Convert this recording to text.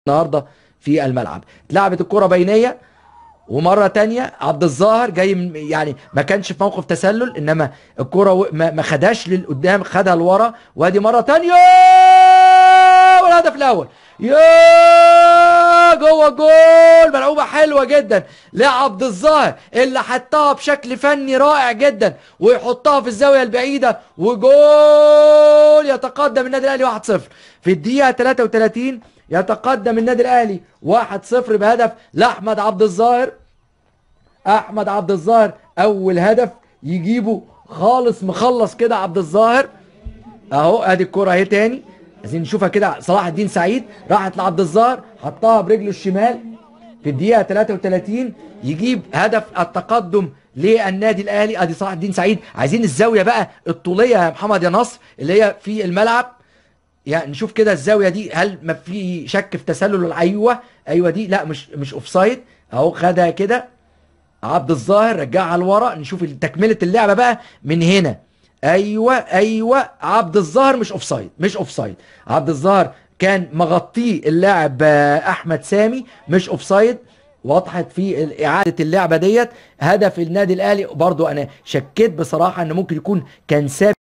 النهارده في الملعب. اتلعبت الكرة بينية، ومرة تانية عبد الظاهر جاي يعني ما كانش في موقف تسلل، انما الكرة ما خدهاش للقدام، خدها لورا، وادي مرة تانية والهدف الاول. يا جوه الجول، ملعوبة حلوة جدا لعبد الظاهر اللي حطها بشكل فني رائع جدا، ويحطها في الزاوية البعيدة، وجول. يتقدم النادي الاهلي 1-0 في الدقيقة 33. يتقدم النادي الاهلي 1-0 بهدف لاحمد عبد الظاهر. احمد عبد الظاهر اول هدف يجيبه خالص، مخلص كده عبد الظاهر اهو. ادي الكرة اهي تاني، عايزين نشوفها كده. صلاح الدين سعيد راحت لعبد الظاهر، حطها برجله الشمال في الدقيقة 33، يجيب هدف التقدم للنادي الاهلي. ادي صلاح الدين سعيد. عايزين الزاوية بقى الطولية يا محمد يا نصر اللي هي في الملعب، يعني نشوف كده الزاويه دي، هل ما في شك في تسلل ولا ايوه دي لا، مش اوفسايد اهو. خدها كده عبد الظاهر، رجعها لورا، نشوف تكمله اللعبه بقى من هنا. ايوه عبد الظاهر مش اوفسايد. عبد الظاهر كان مغطيه اللاعب احمد سامي، مش اوفسايد. وضحت في اعاده اللعبه ديت هدف النادي الاهلي. برضو انا شكيت بصراحه ان ممكن يكون كان سابق